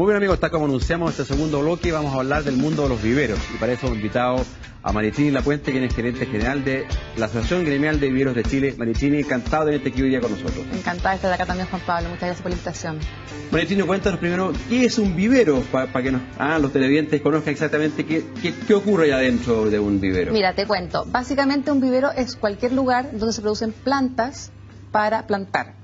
Muy bien, amigos, está como anunciamos este segundo bloque, vamos a hablar del mundo de los viveros. Y para eso hemos invitado a Maritini Lapuente, quien es gerente general de la Asociación Gremial de Viveros de Chile. Maritini, encantado de tenerte aquí hoy día con nosotros. Encantada de estar acá también, Juan Pablo. Muchas gracias por la invitación. Maritini, cuéntanos primero, ¿qué es un vivero? Para que los televidentes conozcan exactamente qué ocurre allá dentro de un vivero. Mira, te cuento. Básicamente un vivero es cualquier lugar donde se producen plantas para plantar.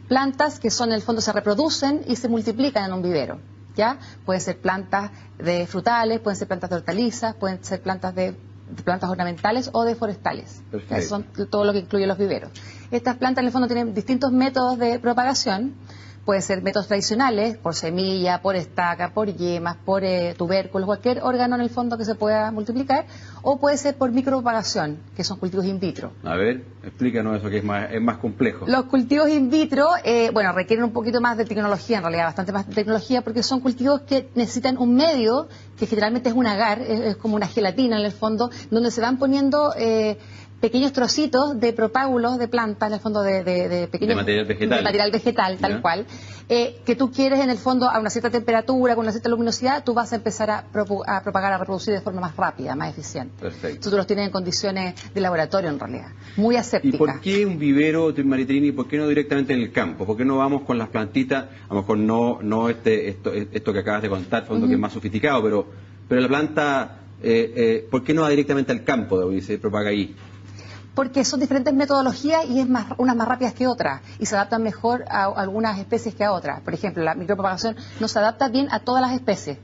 Plantas que son, en el fondo, se reproducen y se multiplican en un vivero, ¿ya? Pueden ser plantas de frutales, pueden ser plantas de hortalizas, pueden ser plantas de plantas ornamentales o de forestales. Eso son todo lo que incluye los viveros. Estas plantas, en el fondo, tienen distintos métodos de propagación. Pueden ser métodos tradicionales, por semilla, por estaca, por yemas, por tubérculos, cualquier órgano en el fondo que se pueda multiplicar, o puede ser por micropropagación, que son cultivos in vitro. A ver, explícanos eso, que es más complejo. Los cultivos in vitro, requieren un poquito más de tecnología, en realidad, bastante más de tecnología, porque son cultivos que necesitan un medio, que generalmente es un agar, es como una gelatina en el fondo, donde se van poniendo pequeños trocitos de propágulos de planta, en el fondo de pequeños... De material vegetal, tal cual, que tú quieres, en el fondo, a una cierta temperatura, con una cierta luminosidad, tú vas a empezar a propagar, a reproducir de forma más rápida, más eficiente. Perfecto. Tú los tienes en condiciones de laboratorio, en realidad, muy asépticas. ¿Y por qué un vivero, Maritini, por qué no directamente en el campo? ¿Por qué no vamos con las plantitas, a lo mejor no esto que acabas de contar, fondo que es más sofisticado, pero la planta, ¿por qué no va directamente al campo y se propaga ahí? Porque son diferentes metodologías y unas más rápidas que otras y se adaptan mejor a algunas especies que a otras. Por ejemplo, la micropropagación no se adapta bien a todas las especies,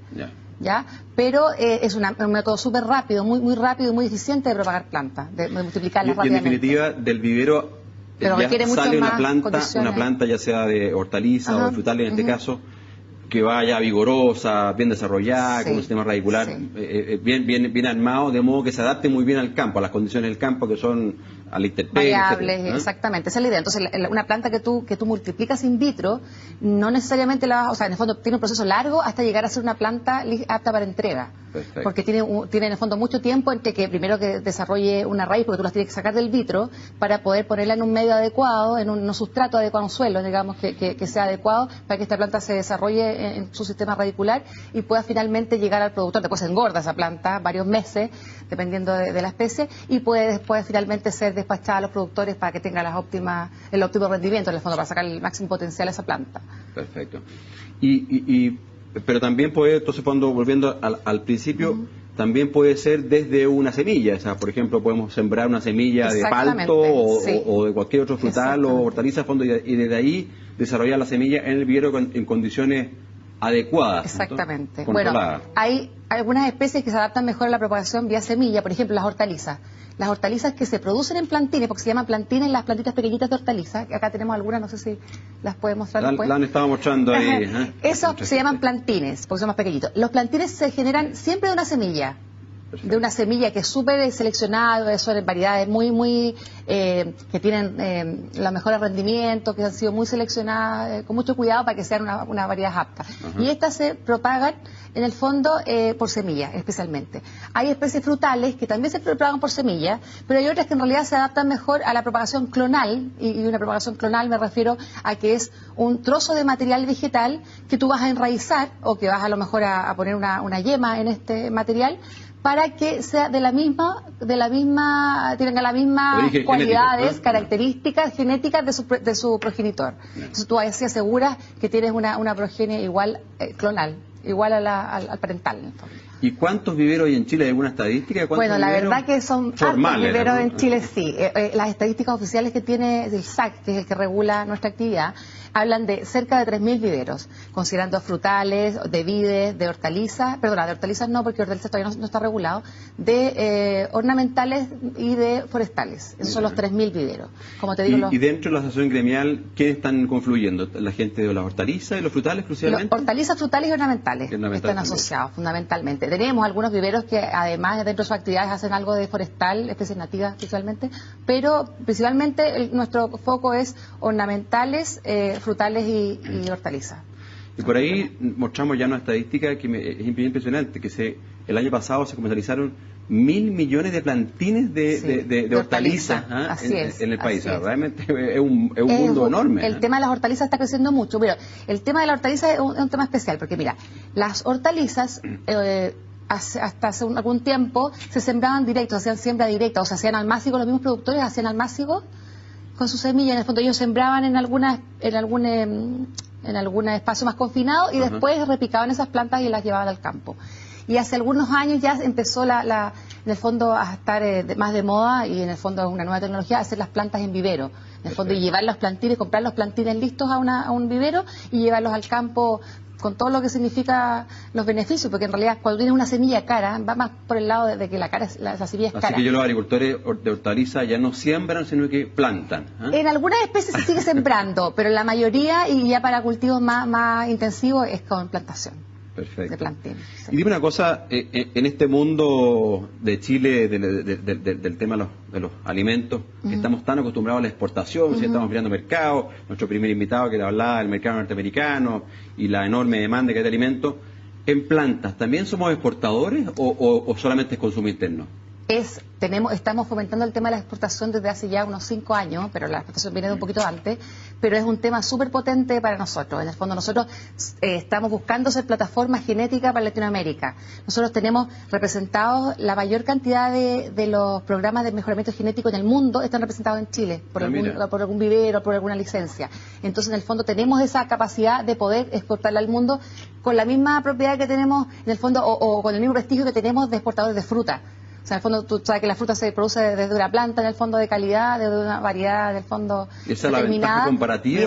¿ya? Pero es un método súper rápido, muy rápido y muy eficiente de propagar plantas, de multiplicarlas rápidamente. Y en definitiva, del vivero pero ya sale una planta ya sea de hortaliza o de frutales en este caso, que vaya vigorosa, bien desarrollada, con un sistema radicular bien armado, de modo que se adapte muy bien al campo, a las condiciones del campo que son a la intemperie, variables, exactamente, esa es la idea. Entonces, una planta que tú multiplicas in vitro, no necesariamente en el fondo tiene un proceso largo hasta llegar a ser una planta apta para entrega. Perfecto. Porque tiene en el fondo mucho tiempo entre que primero que desarrolle una raíz, porque tú las tienes que sacar del vitro para poder ponerla en un medio adecuado, en un sustrato adecuado, un suelo, digamos, que sea adecuado para que esta planta se desarrolle en su sistema radicular y pueda finalmente llegar al productor. Después se engorda esa planta varios meses, dependiendo de la especie, y puede después finalmente ser despachada a los productores para que tenga el óptimo rendimiento, en el fondo, para sacar el máximo potencial a esa planta. Perfecto. Pero también puede, entonces, volviendo al principio, también puede ser desde una semilla. O sea, por ejemplo, podemos sembrar una semilla de palto o de cualquier otro frutal o hortaliza, y desde ahí desarrollar la semilla en el vivero en condiciones adecuadas. Exactamente. Bueno, hay algunas especies que se adaptan mejor a la propagación vía semilla, por ejemplo, las hortalizas. Las hortalizas que se producen en plantines, porque se llaman plantines las plantitas pequeñitas de hortalizas, acá tenemos algunas, no sé si las puede mostrar después. La han estado mostrando ahí. Esos se llaman plantines, porque son más pequeñitos. Los plantines se generan siempre de una semilla. Perfecto. De una semilla que es súper seleccionada, son variedades que tienen los mejores rendimientos, que han sido muy seleccionadas, con mucho cuidado para que sean una variedad apta. Y estas se propagan, en el fondo, por semillas, especialmente. Hay especies frutales que también se propagan por semillas, pero hay otras que en realidad se adaptan mejor a la propagación clonal, y una propagación clonal me refiero a que es un trozo de material vegetal que tú vas a enraizar, o que vas a lo mejor a poner una yema en este material, para que sea tenga las mismas cualidades, características genéticas de su progenitor. Entonces tú así aseguras que tienes una progenie igual, clonal, igual al parental. ¿Y cuántos viveros hay en Chile? ¿Hay alguna estadística? Bueno, la verdad que son formales, viveros en Chile, sí. Las estadísticas oficiales que tiene el SAC, que es el que regula nuestra actividad, hablan de cerca de 3.000 viveros, considerando frutales, de vides, de hortalizas, de hortalizas no, porque hortalizas todavía no está regulado, de ornamentales y de forestales. Esos son los 3.000 viveros. Como te digo, y dentro de la asociación gremial, ¿quiénes están confluyendo? ¿La gente de las hortalizas y los frutales exclusivamente? Los hortalizas, frutales y ornamentales están asociados fundamentalmente. Tenemos algunos viveros que además dentro de sus actividades hacen algo de forestal, especies nativas especialmente, pero principalmente nuestro foco es ornamentales, frutales y hortalizas. Y por ahí mostramos ya una estadística que es impresionante, que el año pasado se comercializaron 1.000 millones de plantines de hortalizas en el país. Realmente es un mundo enorme. El tema de las hortalizas está creciendo mucho. Pero el tema de la hortaliza es un tema especial, porque mira, las hortalizas hasta hace algún tiempo se sembraban directos, hacían siembra directa, o sea, hacían almácigos, los mismos productores hacían almácigos con sus semillas. En el fondo ellos sembraban en algún espacio más confinado y después repicaban esas plantas y las llevaban al campo. Y hace algunos años ya empezó en el fondo a estar más de moda, y en el fondo es una nueva tecnología, hacer las plantas en vivero. En el fondo, y llevar los plantines, comprar los plantines listos a un vivero y llevarlos al campo con todo lo que significa los beneficios, porque en realidad cuando tienes una semilla cara, va más por el lado de que la semilla es cara. Así que los agricultores de hortalizas ya no siembran, sino que plantan. En algunas especies se sigue sembrando, pero en la mayoría, y ya para cultivos más intensivos, es con plantación. Perfecto. De plantín, sí. Y dime una cosa, en este mundo de Chile, del tema de los alimentos, que estamos tan acostumbrados a la exportación, si estamos mirando mercado, nuestro primer invitado que le hablaba del mercado norteamericano y la enorme demanda que hay de alimentos, ¿en plantas también somos exportadores o solamente es consumo interno? Estamos fomentando el tema de la exportación desde hace ya unos 5 años, pero la exportación viene de un poquito antes, pero es un tema súper potente para nosotros. En el fondo nosotros estamos buscando ser plataforma genética para Latinoamérica. Nosotros tenemos representados la mayor cantidad de los programas de mejoramiento genético en el mundo, están representados en Chile, por algún vivero, por alguna licencia. Entonces en el fondo tenemos esa capacidad de poder exportarla al mundo con la misma propiedad que tenemos, en el fondo, o con el mismo prestigio que tenemos de exportadores de fruta. O sea, en el fondo, tú sabes que la fruta se produce desde una planta, en el fondo, de calidad, desde una variedad, en el fondo, esa es la ventaja comparativa.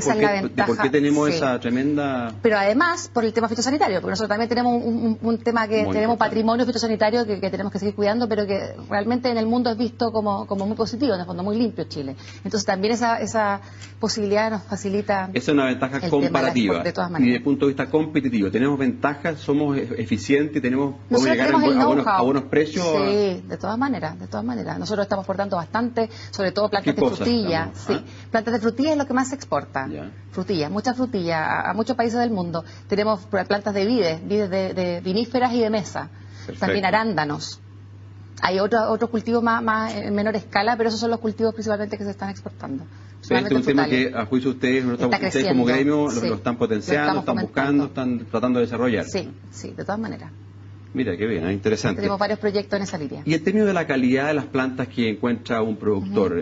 ¿Por qué tenemos esa tremenda...? Pero además, por el tema fitosanitario, porque nosotros también tenemos un tema que tenemos patrimonio fitosanitario que tenemos que seguir cuidando, pero que realmente en el mundo es visto como muy positivo, en el fondo, muy limpio Chile. Entonces también esa posibilidad nos facilita... Esa es una ventaja comparativa. De todas y maneras. desde el punto de vista competitivo, ¿tenemos ventajas? ¿Somos eficientes? ¿Podemos llegar a buenos precios? Sí. De todas maneras. Nosotros estamos exportando bastante, sobre todo plantas de frutilla. Plantas de frutilla es lo que más se exporta. Frutilla, mucha frutilla, a muchos países del mundo. Tenemos plantas de vides de viníferas y de mesa. Perfecto. También arándanos. Hay otros cultivos más en menor escala, pero esos son los cultivos principalmente que se están exportando. Este es un tema que, a juicio de ustedes como gremio, lo están potenciando, están buscando, están tratando de desarrollar. Sí, de todas maneras. Mira, qué bien, es interesante. Tenemos varios proyectos en esa línea. Y en términos de la calidad de las plantas que encuentra un productor,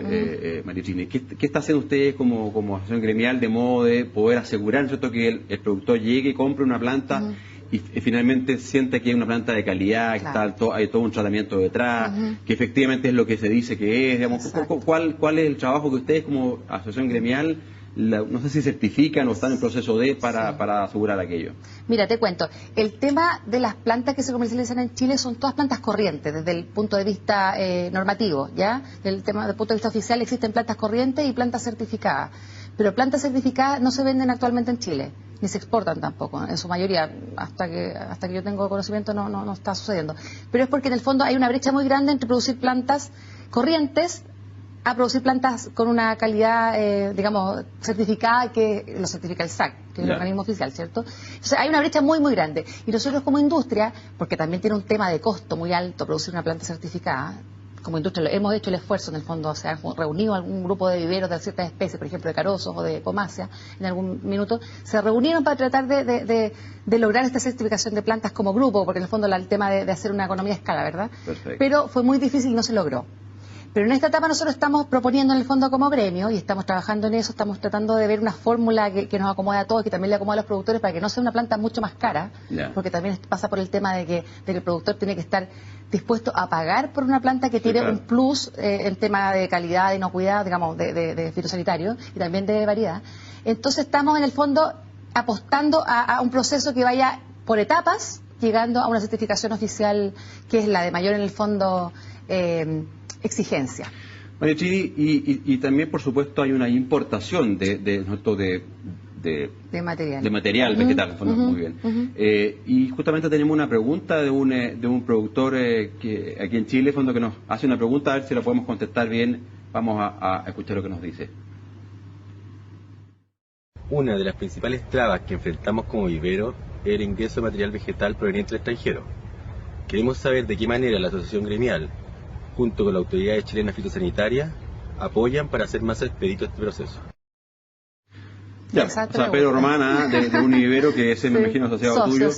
Marichini, ¿qué está haciendo usted como asociación gremial de modo de poder asegurar, ¿cierto?, que el productor llegue y compre una planta y finalmente sienta que hay una planta de calidad, claro, que hay todo un tratamiento detrás, que efectivamente es lo que se dice que es? Digamos, ¿cuál es el trabajo que ustedes como asociación gremial, no sé si certifican o están en proceso para asegurar aquello? Mira, te cuento, el tema de las plantas que se comercializan en Chile son todas plantas corrientes desde el punto de vista normativo, ¿ya? Desde el punto de vista oficial existen plantas corrientes y plantas certificadas, pero plantas certificadas no se venden actualmente en Chile, ni se exportan tampoco, en su mayoría, hasta que yo tengo conocimiento no está sucediendo. Pero es porque en el fondo hay una brecha muy grande entre producir plantas corrientes a producir plantas con una calidad, digamos, certificada, que lo certifica el SAC, que es el organismo oficial, ¿cierto? Entonces hay una brecha muy, muy grande. Y nosotros como industria, porque también tiene un tema de costo muy alto producir una planta certificada, como industria hemos hecho el esfuerzo, en el fondo, se ha reunido algún grupo de viveros de ciertas especies, por ejemplo de carozos o de pomácea, en algún minuto, se reunieron para tratar de lograr esta certificación de plantas como grupo, porque en el fondo el tema de hacer una economía a escala, ¿verdad? Perfecto. Pero fue muy difícil y no se logró. Pero en esta etapa nosotros estamos proponiendo en el fondo como gremio, y estamos trabajando en eso, estamos tratando de ver una fórmula que nos acomode a todos, que también le acomode a los productores, para que no sea una planta mucho más cara, porque también pasa por el tema de que el productor tiene que estar dispuesto a pagar por una planta que tiene un plus en tema de calidad, de inocuidad, digamos, de fitosanitario, y también de variedad. Entonces estamos en el fondo apostando a un proceso que vaya por etapas, llegando a una certificación oficial que es la de mayor, en el fondo, exigencia. Marichini, y también, por supuesto, hay una importación de material vegetal, muy bien. Y justamente tenemos una pregunta de un productor que aquí en Chile, que nos hace una pregunta, a ver si la podemos contestar bien. Vamos a escuchar lo que nos dice. Una de las principales trabas que enfrentamos como vivero es el ingreso de material vegetal proveniente del extranjero. Queremos saber de qué manera la Asociación Gremial, junto con la Autoridad Chilena Fitosanitaria, apoyan para hacer más expedito este proceso. Ya, o sea, Pedro Romana, de Univivero, que es, me imagino, asociado tuyo,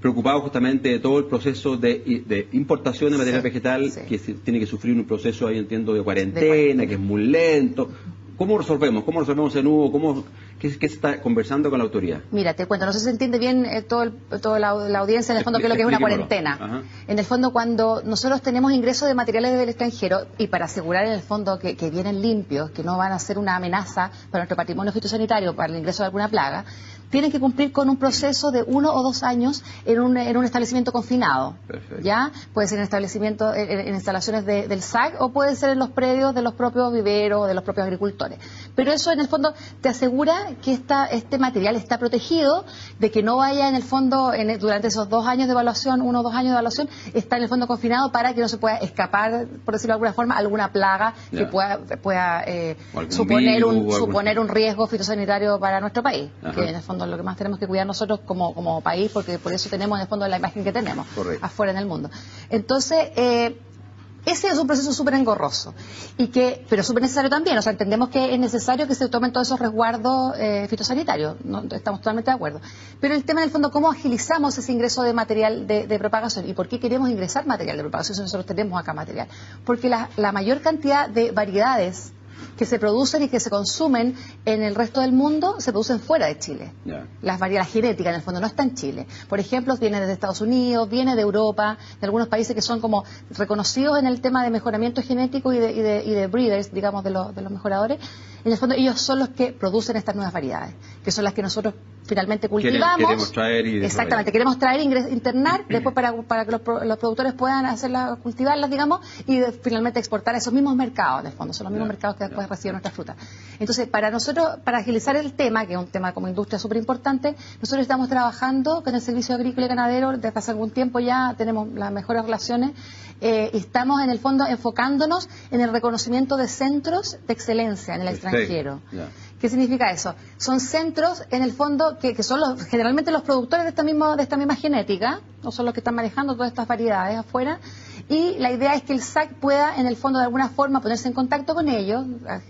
preocupado justamente de todo el proceso de importación de material vegetal, que tiene que sufrir un proceso, ahí entiendo, de cuarentena, que es muy lento. ¿Cómo resolvemos? ¿Cómo resolvemos ese nudo? ¿Qué se está conversando con la autoridad? Mira, te cuento, no sé si se entiende bien toda la audiencia, en el fondo, qué es lo que es una cuarentena. Ajá. En el fondo, cuando nosotros tenemos ingresos de materiales del extranjero, y para asegurar en el fondo que vienen limpios, que no van a ser una amenaza para nuestro patrimonio fitosanitario, para el ingreso de alguna plaga, tienen que cumplir con un proceso de 1 o 2 años en un establecimiento confinado. Perfecto. ¿Ya? Puede ser en establecimientos, en instalaciones del SAC, o puede ser en los predios de los propios viveros, de los propios agricultores. Pero eso, en el fondo, te asegura que este material está protegido, de que no vaya, en el fondo, durante esos 2 años de evaluación, 1 o 2 años de evaluación, está en el fondo confinado para que no se pueda escapar, por decirlo de alguna forma, alguna plaga que pueda suponer un riesgo fitosanitario para nuestro país. Ajá. Que en el fondo es lo que más tenemos que cuidar nosotros como país, porque por eso tenemos en el fondo la imagen que tenemos. Correcto. Afuera en el mundo. Entonces, ese es un proceso súper engorroso, pero súper necesario también. O sea, entendemos que es necesario que se tomen todos esos resguardos fitosanitarios, ¿no? Estamos totalmente de acuerdo. Pero el tema, en el fondo, ¿cómo agilizamos ese ingreso de material de propagación? ¿Y por qué queremos ingresar material de propagación si nosotros tenemos acá material? Porque la mayor cantidad de variedades que se producen y que se consumen en el resto del mundo se producen fuera de Chile. Las variedades genéticas, en el fondo, no están en Chile. Por ejemplo, viene de Estados Unidos, viene de Europa, de algunos países que son como reconocidos en el tema de mejoramiento genético y de breeders, digamos, de los mejoradores. En el fondo, ellos son los que producen estas nuevas variedades, que son las que nosotros finalmente cultivamos. Queremos traer y exactamente, queremos traer, internar, después para que los productores puedan cultivarlas, digamos, y finalmente exportar a esos mismos mercados, en el fondo, son los mismos mercados que después reciben nuestra fruta. Entonces, para nosotros, para agilizar el tema, que es un tema como industria súper importante, nosotros estamos trabajando con el Servicio Agrícola y Ganadero desde hace algún tiempo ya, tenemos las mejores relaciones, y estamos en el fondo enfocándonos en el reconocimiento de centros de excelencia en el extranjero. ¿Qué significa eso? Son centros, en el fondo, que son generalmente los productores de esta misma genética, o son los que están manejando todas estas variedades afuera, y la idea es que el SAC pueda, en el fondo, de alguna forma, ponerse en contacto con ellos,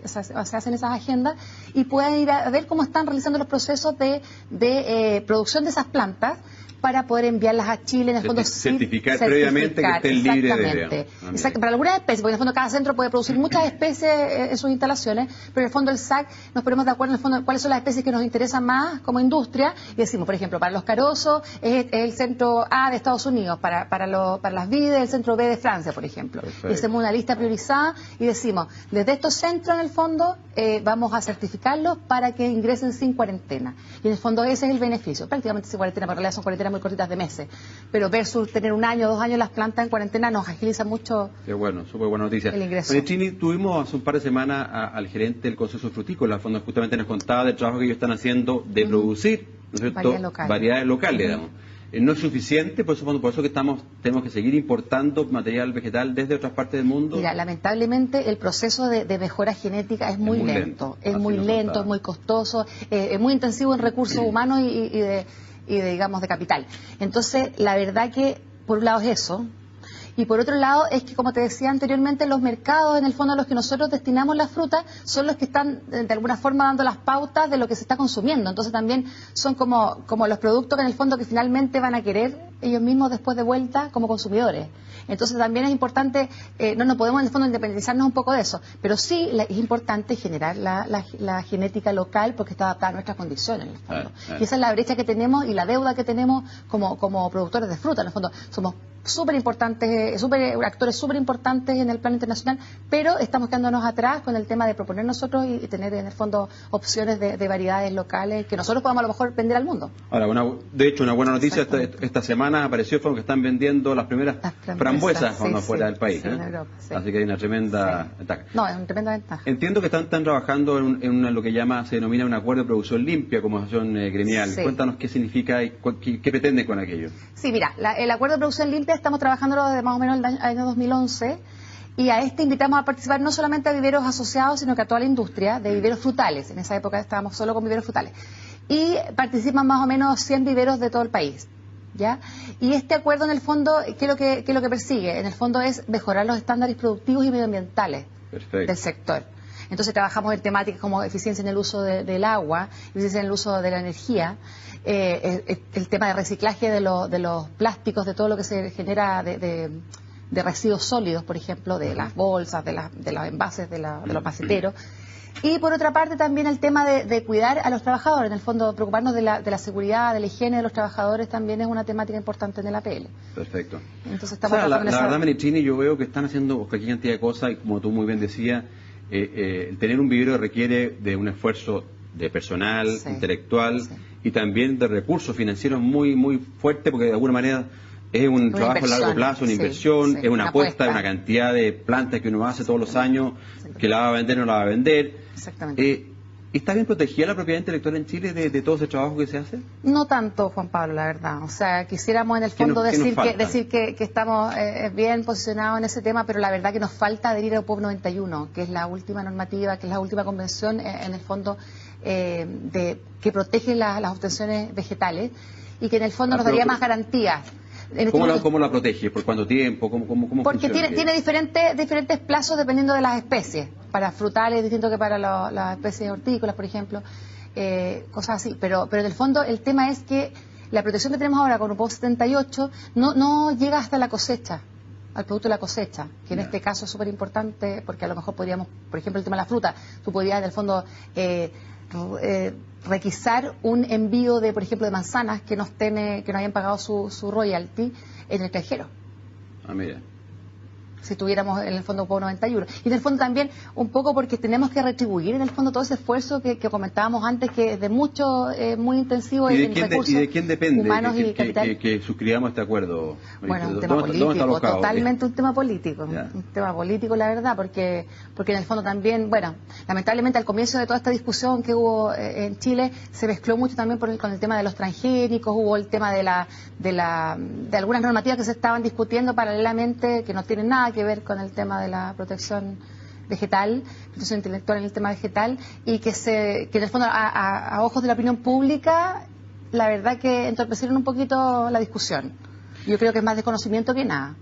se hacen esas agendas, y puedan ir a ver cómo están realizando los procesos de producción de esas plantas, para poder enviarlas a Chile, en el fondo certificar previamente que estén libres de Exacto, para algunas especies, porque en el fondo cada centro puede producir muchas especies en sus instalaciones, pero en el fondo el SAC nos ponemos de acuerdo en el fondo cuáles son las especies que nos interesan más como industria, y decimos, por ejemplo, para los carozos es el centro A de Estados Unidos, para las vides el centro B de Francia, por ejemplo. Y hacemos una lista priorizada y decimos, desde estos centros, en el fondo, vamos a certificarlos para que ingresen sin cuarentena. Y en el fondo ese es el beneficio, prácticamente sin cuarentena, pero en realidad son cuarentenas muy cortitas de meses, pero versus tener 1 año, 2 años las plantas en cuarentena nos agiliza mucho. Qué bueno, súper buena noticia. El ingreso. En Chile tuvimos hace un par de semanas al gerente del Consejo Frutícola, fondo justamente nos contaba del trabajo que ellos están haciendo de producir, ¿no es cierto?, variedades locales, digamos. No es suficiente, por eso que tenemos que seguir importando material vegetal desde otras partes del mundo. Mira, lamentablemente el proceso de mejora genética es muy lento, es muy lento, es muy costoso, es muy intensivo en recursos humanos y digamos, de capital. Entonces, la verdad que, por un lado es eso, y por otro lado es que, como te decía anteriormente, los mercados, en el fondo, a los que nosotros destinamos la fruta, son los que están, de alguna forma, dando las pautas de lo que se está consumiendo. Entonces, también son como los productos que, en el fondo, que finalmente van a querer ellos mismos después de vuelta como consumidores. Entonces, también es importante, no podemos, en el fondo, independizarnos un poco de eso, pero sí es importante generar la genética local porque está adaptada a nuestras condiciones, en el fondo. Y esa es la brecha que tenemos y la deuda que tenemos como productores de fruta. En el fondo, somos súper importantes, actores súper importantes en el plano internacional, pero estamos quedándonos atrás con el tema de proponer nosotros y tener, en el fondo, opciones de variedades locales que nosotros podamos a lo mejor vender al mundo. Ahora, de hecho, una buena noticia esta semana apareció, fue que están vendiendo las primeras frambuesas cuando fuera del país. En Europa, así que hay una tremenda ventaja. No, es una tremenda ventaja. Entiendo que están trabajando en lo que se denomina un acuerdo de producción limpia como asociación gremial. Cuéntanos qué significa y qué pretenden con aquello. Sí, mira, el acuerdo de producción limpia estamos trabajando desde más o menos el año 2011 y a invitamos a participar no solamente a viveros asociados, sino que a toda la industria de viveros frutales. En esa época estábamos solo con viveros frutales. Y participan más o menos 100 viveros de todo el país. ¿ya? Y este acuerdo, en el fondo, ¿qué es lo que persigue? En el fondo es mejorar los estándares productivos y medioambientales del sector. Entonces trabajamos en temáticas como eficiencia en el uso del agua, eficiencia en el uso de la energía, el tema de reciclaje de los plásticos, de todo lo que se genera de residuos sólidos, por ejemplo, de las bolsas, de los envases, de los maceteros. Y por otra parte también el tema de cuidar a los trabajadores, en el fondo preocuparnos de la seguridad, de la higiene de los trabajadores también es una temática importante en el APL. Perfecto. Entonces estamos la verdad, Marichini, yo veo que están haciendo cualquier cantidad de cosas y como tú muy bien decías, el tener un vivero requiere de un esfuerzo de personal, intelectual y también de recursos financieros muy, muy fuerte, porque de alguna manera es un trabajo a largo plazo, una inversión, es una apuesta, es una cantidad de plantas que uno hace todos los años, que la va a vender o no la va a vender. Exactamente. ¿Está bien protegida la propiedad intelectual en Chile de todo ese trabajo que se hace? No tanto, Juan Pablo, la verdad. O sea, quisiéramos en el fondo decir que estamos bien posicionados en ese tema, pero la verdad que nos falta adherir al POP 91, que es la última normativa, que es la última convención, en el fondo, que protege las obtenciones vegetales y que en el fondo nos daría más garantías. ¿Cómo la protege? ¿Por cuánto tiempo? ¿Cómo Porque funciona? tiene diferentes plazos dependiendo de las especies. Para frutales es distinto que para las especies hortícolas, por ejemplo, cosas así. Pero en el fondo el tema es que la protección que tenemos ahora con UPOP 78 no llega hasta la cosecha, al producto de la cosecha, que en este caso es súper importante porque a lo mejor podríamos, por ejemplo, el tema de la fruta, tú podrías en el fondo requisar un envío de, por ejemplo, de manzanas que no hayan pagado su royalty en el extranjero. Ah, mira. Si tuviéramos en el fondo POP 91. Y en el fondo también un poco porque tenemos que retribuir en el fondo todo ese esfuerzo que comentábamos antes, que es de mucho, muy intensivo en recursos ¿Y de quién depende humanos y capital? Que suscribamos este acuerdo? Bueno, un tema político, totalmente un tema político. Un tema político, la verdad, porque en el fondo también, bueno, lamentablemente al comienzo de toda esta discusión que hubo en Chile, se mezcló mucho también con el tema de los transgénicos, hubo el tema de algunas normativas que se estaban discutiendo paralelamente, que no tienen nada que ver con el tema de la protección vegetal, protección intelectual en el tema vegetal, y que en el fondo a ojos de la opinión pública, la verdad que entorpecieron un poquito la discusión. Yo creo que es más desconocimiento que nada.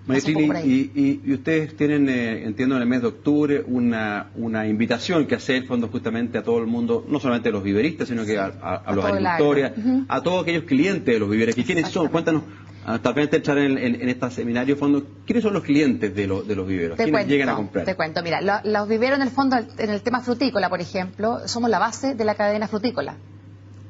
Marichini, y ustedes tienen, entiendo, en el mes de octubre una invitación que hacer, fondo, justamente a todo el mundo, no solamente a los viveristas, sino que a los agricultores, a todos aquellos clientes de los viveros. ¿Quiénes son? Cuéntanos. Tal vez entrar en este seminario, fondo, ¿quiénes son los clientes de los viveros? ¿Quiénes llegan a comprar? Te cuento, mira, los viveros en el fondo, en el tema frutícola, por ejemplo, somos la base de la cadena frutícola.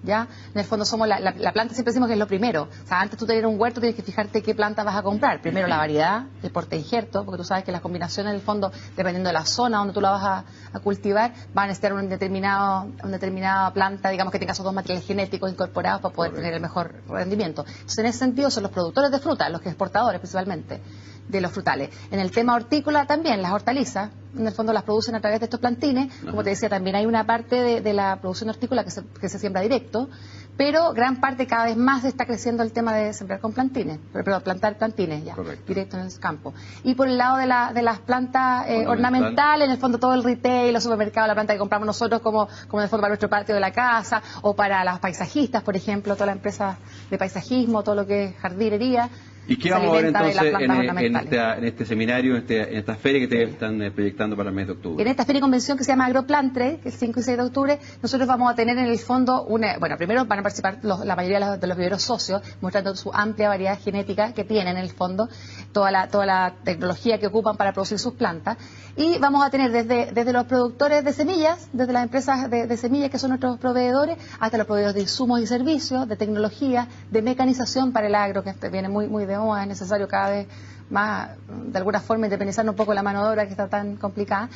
¿Ya? En el fondo somos la planta, siempre decimos que es lo primero. O sea, antes tú tener un huerto tienes que fijarte qué planta vas a comprar. Primero la variedad, el porte injerto, porque tú sabes que las combinaciones en el fondo, dependiendo de la zona donde tú la vas a cultivar, van a necesitar una determinada planta, digamos que tenga esos dos materiales genéticos incorporados para poder tener el mejor rendimiento. Entonces, en ese sentido son los productores de fruta, los exportadores principalmente de los frutales. En el tema hortícola también, las hortalizas, en el fondo las producen a través de estos plantines. Como te decía, también hay una parte de la producción hortícola que se siembra directo, pero gran parte, cada vez más está creciendo el tema de sembrar con plantines, plantar plantines ya, directo en el campo. Y por el lado de las plantas ornamentales, en el fondo todo el retail, los supermercados, la planta que compramos nosotros como en el fondo para nuestro patio de la casa, o para las paisajistas, por ejemplo, toda la empresa de paisajismo, todo lo que es jardinería. ¿Y qué vamos a ver entonces en este seminario, en esta feria que ustedes están proyectando para el mes de octubre? En esta feria y convención que se llama Agroplantre, que es el 5 y 6 de octubre, nosotros vamos a tener en el fondo primero van a participar la mayoría de los viveros socios, mostrando su amplia variedad genética que tienen en el fondo, toda la tecnología que ocupan para producir sus plantas. Y vamos a tener desde los productores de semillas, desde las empresas de semillas que son nuestros proveedores, hasta los proveedores de insumos y servicios, de tecnología, de mecanización para el agro, que viene muy de moda, es necesario cada vez más, de alguna forma, independizar un poco la mano de obra que está tan complicada.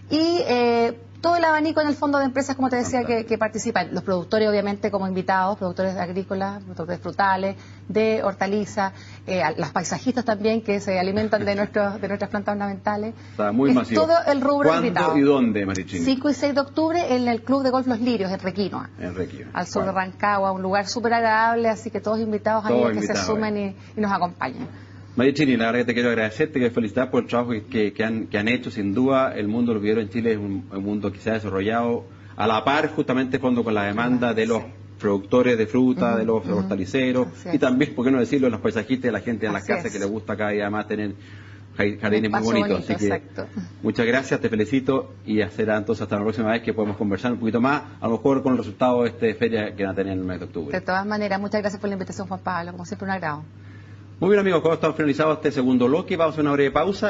Y todo el abanico en el fondo de empresas, como te decía, que participan. Los productores, obviamente, como invitados, productores agrícolas, productores frutales, de hortalizas, las paisajistas también, que se alimentan de nuestras plantas ornamentales. Está muy masivo. Todo el rubro invitado. ¿Cuándo y dónde, Marichini? 5 y 6 de octubre en el Club de Golf Los Lirios, en Requinoa. Al sur de Rancagua, un lugar súper agradable, así que todos invitados a que se sumen y nos acompañen. Marichini, la verdad que te quiero agradecerte, te quiero felicitar por el trabajo que han hecho. Sin duda, el mundo de los viveros en Chile es un mundo que se ha desarrollado a la par, justamente, con la demanda de los productores de fruta, de los hortaliceros, y también, por qué no decirlo, los paisajistas y la gente en las casas que les gusta cada día más tener jardines muy bonitos. Así que exacto. Muchas gracias, te felicito y será entonces hasta la próxima vez que podemos conversar un poquito más, a lo mejor con el resultado de esta feria que van a tener en el mes de octubre. De todas maneras, muchas gracias por la invitación, Juan Pablo, como siempre un agrado. Muy bien, amigos, con esto estamos finalizado este segundo bloque, vamos a una breve pausa.